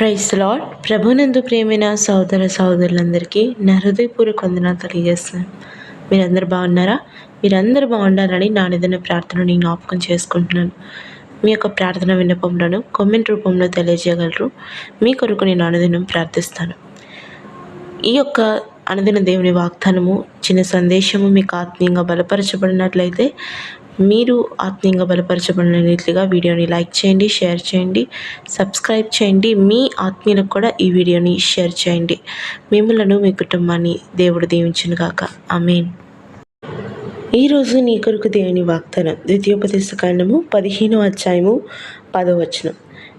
Praise lord. ప్రభునందు ప్రియమైన సహోదర సహోదరులందరికీ నా హృదయపూర్వక వందనాలు తెలియజేస్తున్నాను. మీరందరూ బాగున్నారా? మీరందరూ బాగుండాలని నా నిజమైన ప్రార్థనని జ్ఞాపకం చేసుకుంటున్నాను. మీ యొక్క ప్రార్థన విన్నపంలోను కామెంట్ రూపంలో తెలియజేయగలరు. మీ కొరకు నేను అనుదినం ప్రార్థిస్తాను. ఈ యొక్క అనుదిన దేవుని వాగ్దానము, చిన్న సందేశము మీకు ఆత్మీయంగా బలపరచబడినట్లయితే, మీరు ఆత్మీయంగా బలపరచబడిన రీతిగా వీడియోని లైక్ చేయండి, షేర్ చేయండి, సబ్స్క్రైబ్ చేయండి. మీ ఆత్మీయులకు కూడా ఈ వీడియోని షేర్ చేయండి. మిమ్మలను, మీ కుటుంబాన్ని దేవుడు దీవించును గాక. ఆమేన్. ఈరోజు నీ కొరకు దేవుని వాగ్దానం ద్వితీయోపదేశకాండము 15వ అధ్యాయము 10వ వచనం.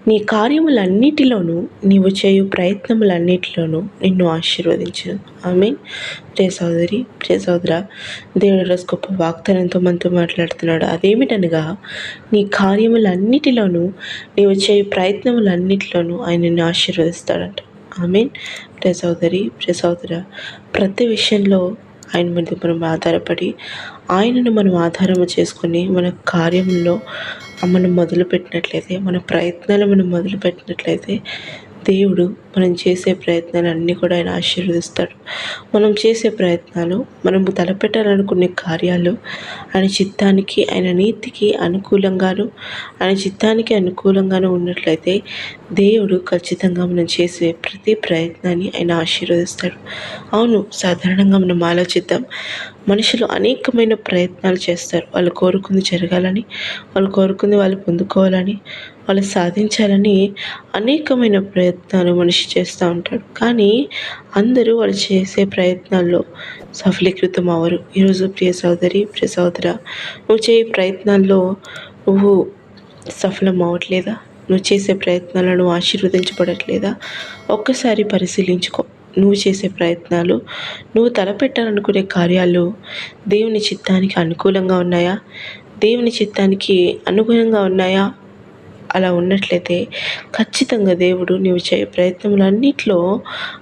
నీ కార్యములన్నిటిలోనూ నీవు చేయు ప్రయత్నములన్నిటిలోనూ నిన్ను ఆశీర్వదించును. ఆమేన్. ప్రియ సహోదరి, ప్రియ సహోదరా, దేవుడు రోజు గొప్ప వాగ్దానంతో మనతో మాట్లాడుతున్నాడు. అదేమిటనగా, నీ కార్యములన్నిటిలోనూ నీవు చేయు ప్రయత్నములన్నిటిలోనూ ఆయన నిన్ను ఆశీర్వదిస్తాడంట. ఆమేన్. ప్రియ సహోదరి, ప్రియ సహోదరా, ప్రతి విషయంలో ఆయన మీద మనం ఆధారపడి, ఆయనను మనం ఆధారము చేసుకొని మన కార్యంలో మనం మొదలుపెట్టినట్లయితే, మన ప్రయత్నాలు మనం మొదలుపెట్టినట్లయితే, దేవుడు మనం చేసే ప్రయత్నాలన్నీ కూడా ఆయన ఆశీర్వదిస్తాడు. మనం చేసే ప్రయత్నాలు, మనము తలపెట్టాలనుకునే కార్యాలు ఆయన చిత్తానికి, ఆయన నీతికి అనుకూలంగాను, ఆయన చిత్తానికి అనుకూలంగాను ఉన్నట్లయితే, దేవుడు ఖచ్చితంగా మనం చేసే ప్రతి ప్రయత్నాన్ని ఆయన ఆశీర్వదిస్తాడు. అవును, సాధారణంగా మనం ఆలోచిద్దాం. మనుషులు అనేకమైన ప్రయత్నాలు చేస్తారు. వాళ్ళు కోరుకుంది జరగాలని, వాళ్ళు కోరుకుంది వాళ్ళు పొందుకోవాలని, వాళ్ళు సాధించాలని అనేకమైన ప్రయత్నాలు మనిషి చేస్తూ ఉంటాడు. కానీ అందరూ వాళ్ళు చేసే ప్రయత్నాల్లో సఫలీకృతం అవ్వరు. ఈరోజు ప్రియ సహోదరి, ప్రియ సహోదరా, నువ్వు చేసే ప్రయత్నాల్లో నువ్వు సఫలం అవ్వట్లేదా? నువ్వు చేసే ప్రయత్నాలను ఆశీర్వదించబడట్లేదా? ఒక్కసారి పరిశీలించుకో. నువ్వు చేసే ప్రయత్నాలు, నువ్వు తలపెట్టాలనుకునే కార్యాలు దేవుని చిత్తానికి అనుకూలంగా ఉన్నాయా? దేవుని చిత్తానికి అనుగుణంగా ఉన్నాయా? అలా ఉన్నట్లయితే ఖచ్చితంగా దేవుడు నీవు చేసే ప్రయత్నములన్నిటిలో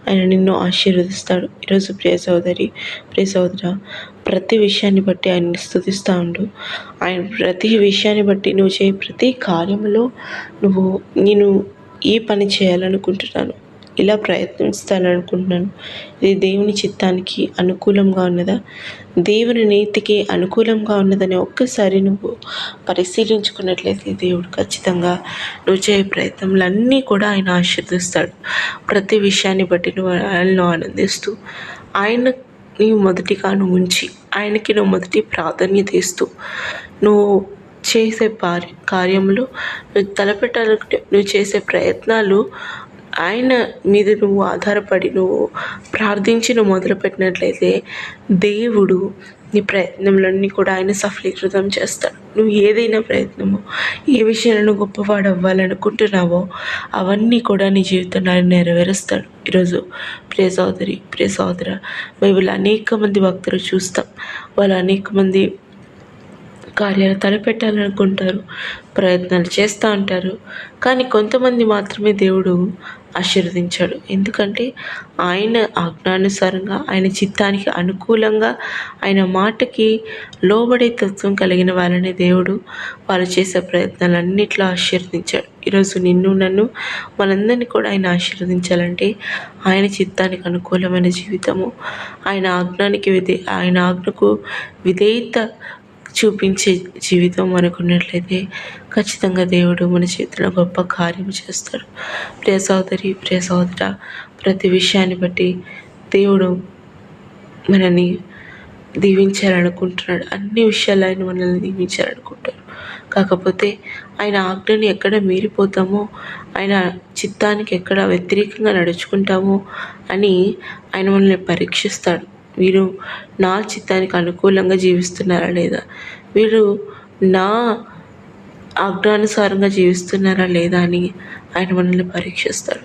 ఆయన నిన్ను ఆశీర్వదిస్తాడు. ఈరోజు ప్రియ సహోదరి, ప్రియ సహోదరా, ప్రతి విషయాన్ని బట్టి ఆయన్ని స్తుతిస్తూ ఉండు. ఆయన ప్రతి విషయాన్ని బట్టి నువ్వు చేసే ప్రతి కార్యంలో నేను ఈ పని చేయాలనుకుంటున్నాను, ఇలా ప్రయత్నిస్తాననుకుంటున్నాను, ఇది దేవుని చిత్తానికి అనుకూలంగా ఉన్నదా, దేవుని నీతికి అనుకూలంగా ఉన్నదని ఒక్కసారి నువ్వు పరిశీలించుకున్నట్లయితే, దేవుడు ఖచ్చితంగా నువ్వు చేసే ప్రయత్నములన్నీ కూడా ఆయన ఆశీర్వదిస్తాడు. ప్రతి విషయాన్ని బట్టి నువ్వు ఆయనలో ఆనందిస్తూ, ఆయన నీ మొదటిగా నువ్వు ఉంచి, ఆయనకి నువ్వు మొదటి ప్రాధాన్యత ఇస్తూ, నువ్వు చేసే కార్యములు, నువ్వు తలపెట్టాలంటే నువ్వు చేసే ప్రయత్నాలు ఆయన మీద నువ్వు ఆధారపడి నువ్వు ప్రార్థించి నువ్వు మొదలుపెట్టినట్లయితే, దేవుడు నీ ప్రయత్నములన్నీ కూడా ఆయన సఫలీకృతం చేస్తాడు. నువ్వు ఏదైనా ప్రయత్నము, ఏ విషయంలో గొప్పవాడు అవ్వాలనుకుంటున్నావో అవన్నీ కూడా నీ జీవితంలో ఆయన నెరవేరుస్తాడు. ఈరోజు ప్రియ సహోదరి, ప్రియ సహోదరా, బైబిల్ అనేక మంది భక్తులు చూస్తాం. వాళ్ళు అనేక మంది కార్యాలు తలపెట్టాలనుకుంటారు, ప్రయత్నాలు చేస్తూ ఉంటారు. కానీ కొంతమంది మాత్రమే దేవుడు ఆశీర్వదించాడు. ఎందుకంటే ఆయన ఆజ్ఞానుసారంగా, ఆయన చిత్తానికి అనుకూలంగా, ఆయన మాటకి లోబడే తత్వం కలిగిన వాళ్ళని దేవుడు వాళ్ళు చేసే ప్రయత్నాలన్నిట్లో ఆశీర్వదించాడు. ఈరోజు నిన్ను, నన్ను, మనందరినీ కూడా ఆయన ఆశీర్వదించాలంటే ఆయన చిత్తానికి అనుకూలమైన జీవితము, ఆయన ఆజ్ఞకు విధేయత చూపించే జీవితం మనకున్నట్లయితే ఖచ్చితంగా దేవుడు మన జీవితంలో గొప్ప కార్యం చేస్తాడు. ప్రియ సహోదరి, ప్రియ సహోదరా, ప్రతి విషయాన్ని బట్టి దేవుడు మనల్ని దీవించాలనుకుంటున్నాడు. అన్ని విషయాలు ఆయన మనల్ని దీవించాలనుకుంటాడు. కాకపోతే ఆయన ఆజ్ఞని ఎక్కడ మీరిపోతామో, ఆయన చిత్తానికి ఎక్కడ వ్యతిరేకంగా నడుచుకుంటామో అని ఆయన మనల్ని పరీక్షిస్తాడు. వీరు నా చిత్తానికి అనుకూలంగా జీవిస్తున్నారా లేదా, వీరు నా ఆజ్ఞానుసారంగా జీవిస్తున్నారా లేదా అని ఆయన మనల్ని పరీక్షిస్తాడు.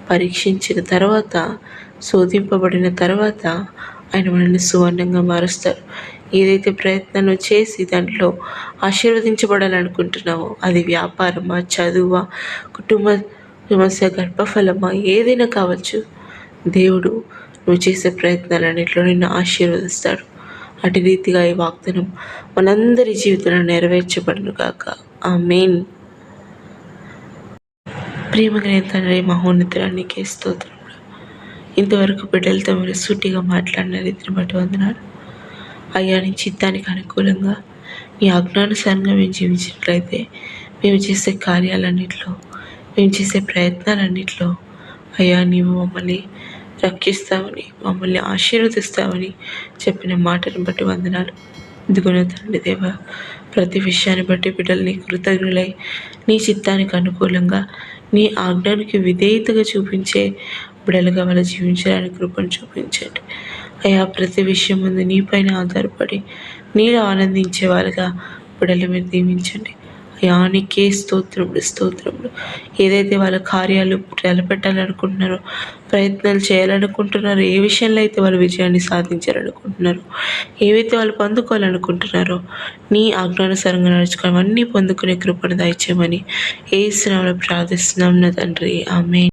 పరీక్షించిన తర్వాత, శోధింపబడిన తర్వాత ఆయన మనల్ని సువర్ణంగా మారుస్తారు. ఏదైతే ప్రయత్నం చేసి దాంట్లో ఆశీర్వదించబడాలనుకుంటున్నావో, అది వ్యాపారమా, చదువా, కుటుంబ సమస్య, గర్భఫలమా, ఏదైనా కావచ్చు, దేవుడు నువ్వు చేసే ప్రయత్నాలన్నింటిలో నిన్ను ఆశీర్వదిస్తాడు. అటు రీతిగా ఈ వాగ్దానం మనందరి జీవితంలో నెరవేర్చబడును గాక. ఆమేన్. ప్రేమ కలిగిన తండ్రి, మహోన్నతురానికి స్తోత్రం. ఇంతవరకు బిడ్డలతో మీరు సూటిగా మాట్లాడిన రీతిని బట్టి వందనాలు అయ్యా. నీ చిత్తానికి అనుకూలంగా నీ ఆజ్ఞానుసారంగా మేము జీవించినట్లయితే మేము చేసే కార్యాలన్నింటిలో, మేము చేసే ప్రయత్నాలన్నింటిలో అయ్యా నీవు మమ్మల్ని రక్షిస్తామని, మమ్మల్ని ఆశీర్వదిస్తామని చెప్పిన మాటను బట్టి వందనాలు. ఇదిగోనే తండ్రి దేవ, ప్రతి విషయాన్ని బట్టి బిడ్డలు నీ కృతజ్ఞులై నీ చిత్తానికి అనుకూలంగా నీ ఆజ్ఞానికి విధేయతగా చూపించే బిడ్డలుగా వాళ్ళు జీవించడానికి కృపను చూపించండి అయ్యా. ప్రతి విషయం ముందు నీపైన ఆధారపడి నీలో ఆనందించే వాళ్ళుగా బిడ్డలు మీరు దీవించండి అయ్యా. నీకే స్తోత్రములు. ఏదైతే వాళ్ళ కార్యాలు నిలబెట్టాలనుకుంటున్నారో, ప్రయత్నాలు చేయాలనుకుంటున్నారో, ఏ విషయంలో అయితే వాళ్ళు విజయాన్ని సాధించాలనుకుంటున్నారో, ఏవైతే వాళ్ళు పొందుకోవాలనుకుంటున్నారో నీ ఆజ్ఞానుసారంగా నడుచుకోవడం అన్నీ పొందుకునే కృపను దయచేయమని యేసు నామములో ప్రార్థిస్తున్నాం నా తండ్రి, ఆమేన్.